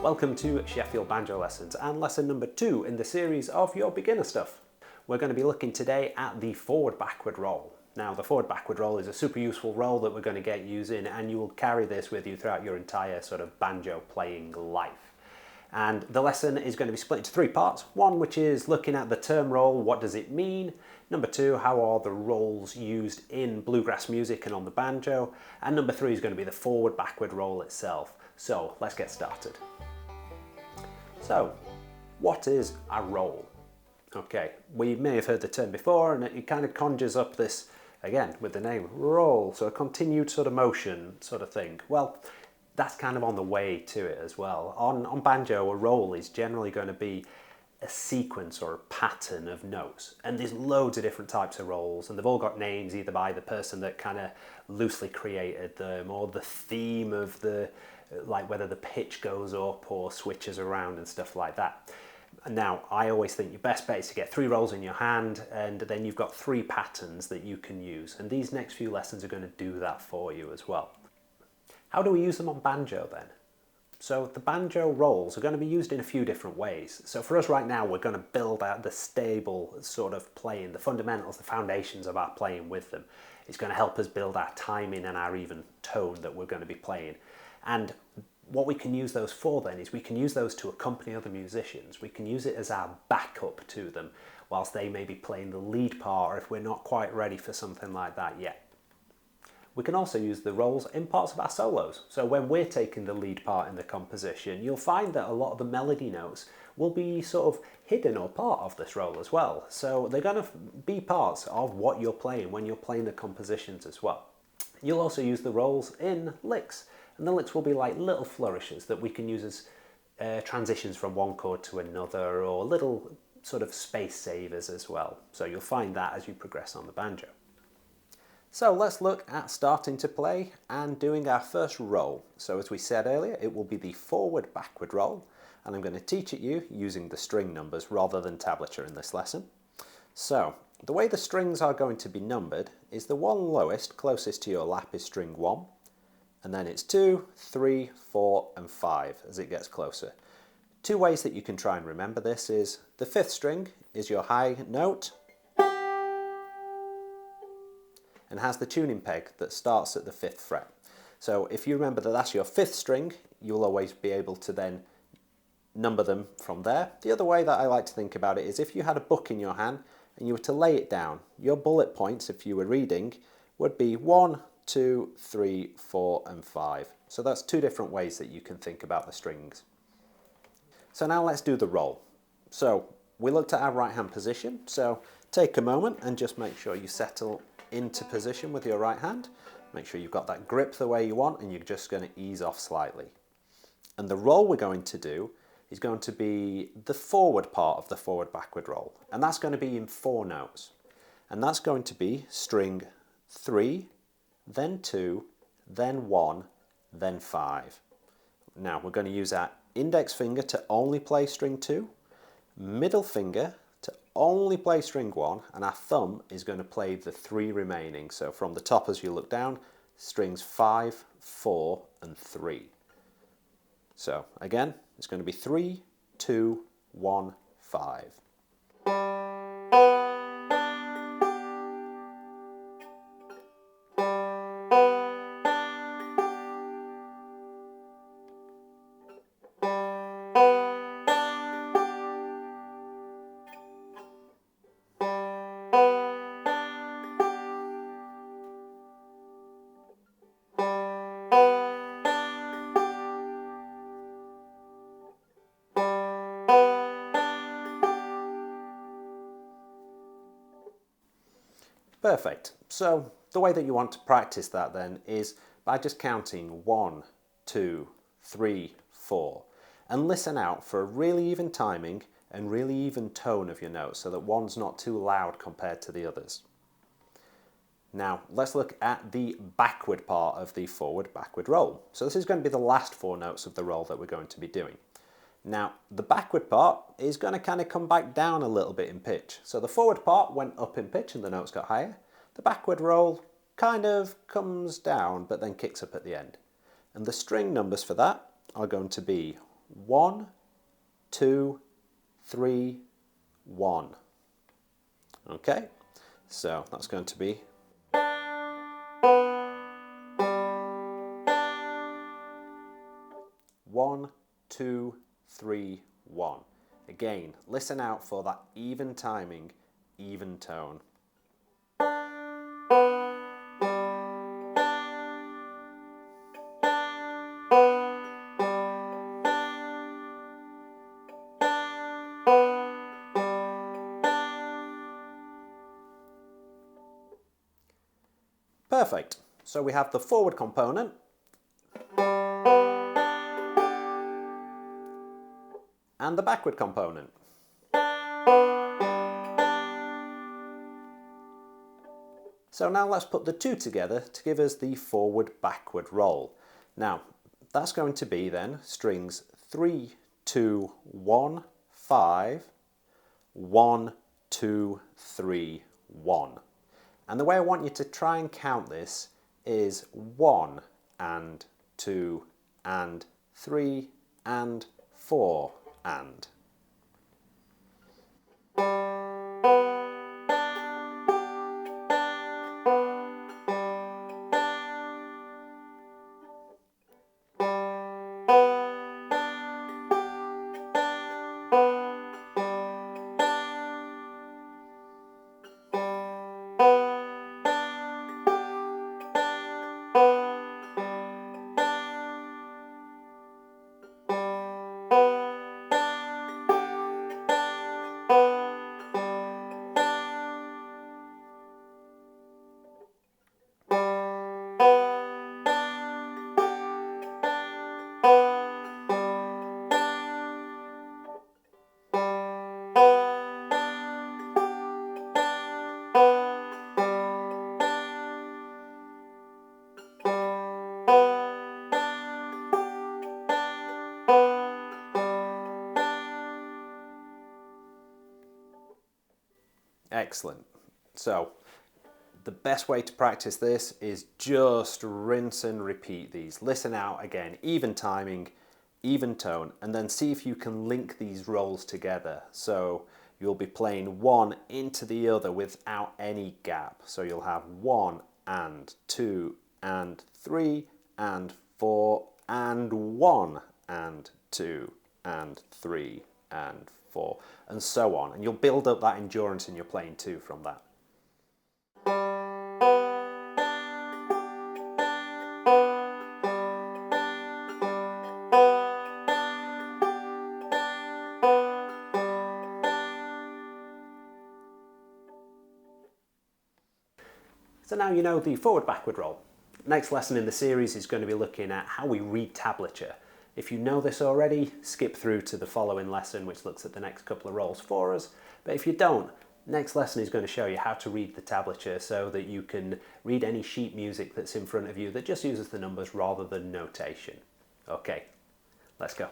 Welcome to Sheffield Banjo Lessons and lesson number 2 in the series of your beginner stuff. We're going to be looking today at the forward-backward roll. Now the forward-backward roll is a super useful roll that we're going to get using, and you will carry this with you throughout your entire sort of banjo playing life. And the lesson is going to be split into 3 parts. One which is looking at the term roll, what does it mean? Number 2, how are the rolls used in bluegrass music and on the banjo? And number 3 is going to be the forward-backward roll itself. So let's get started. So, what is a roll? Okay, we may have heard the term before, and it kind of conjures up this, again, with the name, roll, so a continued sort of motion sort of thing. Well, that's kind of on the way to it as well. On banjo, a roll is generally going to be a sequence or a pattern of notes, and there's loads of different types of rolls, and they've all got names either by the person that kind of loosely created them, or the theme of the, like whether the pitch goes up or switches around and stuff like that. Now, I always think your best bet is to get 3 rolls in your hand, and then you've got 3 patterns that you can use, and these next few lessons are going to do that for you as well. How do we use them on banjo then? So the banjo rolls are going to be used in a few different ways. So for us right now, we're going to build out the stable sort of playing, the fundamentals, the foundations of our playing with them. It's going to help us build our timing and our even tone that we're going to be playing. And what we can use those for then is we can use those to accompany other musicians. We can use it as our backup to them whilst they may be playing the lead part, or if we're not quite ready for something like that yet. We can also use the rolls in parts of our solos. So when we're taking the lead part in the composition, you'll find that a lot of the melody notes will be sort of hidden or part of this roll as well. So they're going to be parts of what you're playing when you're playing the compositions as well. You'll also use the rolls in licks, and the licks will be like little flourishes that we can use as transitions from one chord to another, or little sort of space savers as well. So you'll find that as you progress on the banjo. So let's look at starting to play and doing our first roll. So as we said earlier, it will be the forward-backward roll, and I'm going to teach it you using the string numbers rather than tablature in this lesson. So the way the strings are going to be numbered is the one lowest closest to your lap is string 1, and then it's 2, 3, 4 and 5 as it gets closer. 2 ways that you can try and remember this is the 5th string is your high note and has the tuning peg that starts at the 5th fret. So if you remember that that's your 5th string, you'll always be able to then number them from there. The other way that I like to think about it is if you had a book in your hand and you were to lay it down, your bullet points, if you were reading, would be 1, 2, 3, 4 and 5. So that's 2 different ways that you can think about the strings. So now let's do the roll. So we looked at our right hand position, so take a moment and just make sure you settle into position with your right hand. Make sure you've got that grip the way you want, and you're just going to ease off slightly. And the roll we're going to do is going to be the forward part of the forward-backward roll, and that's going to be in 4 notes. And that's going to be string 3, then 2, then 1, then 5. Now we're going to use our index finger to only play string 2, middle finger to only play string 1, and our thumb is going to play the 3 remaining. So from the top as you look down, strings 5, 4 and 3. So again, it's going to be 3, 2, 1, 5. Perfect. So the way that you want to practice that then is by just counting 1, 2, 3, 4 and listen out for a really even timing and really even tone of your notes so that one's not too loud compared to the others. Now let's look at the backward part of the forward-backward roll. So this is going to be the last 4 notes of the roll that we're going to be doing. Now the backward part is going to kind of come back down a little bit in pitch. So the forward part went up in pitch and the notes got higher. The backward roll kind of comes down but then kicks up at the end. And the string numbers for that are going to be 1, 2, 3, 1. Okay, so that's going to be 1, 2, 3, 1. Again, listen out for that even timing, even tone. Perfect. So we have the forward component and the backward component. So now let's put the two together to give us the forward-backward roll. Now, that's going to be then strings 3, 2, 1, 5, 1, 2, 3, 1. And the way I want you to try and count this is 1 and 2 and 3 and 4 and. Excellent. So the best way to practice this is just rinse and repeat these. Listen out again, even timing, even tone, and then see if you can link these rolls together. So you'll be playing one into the other without any gap. So you'll have 1 and 2 and 3 and 4 and 1 and 2 and 3 and 4 and so on, and you'll build up that endurance in your playing too from that. So now you know the forward-backward roll. Next lesson in the series is going to be looking at how we read tablature. If you know this already, skip through to the following lesson, which looks at the next couple of rolls for us. But if you don't, next lesson is going to show you how to read the tablature so that you can read any sheet music that's in front of you that just uses the numbers rather than notation. Okay, let's go.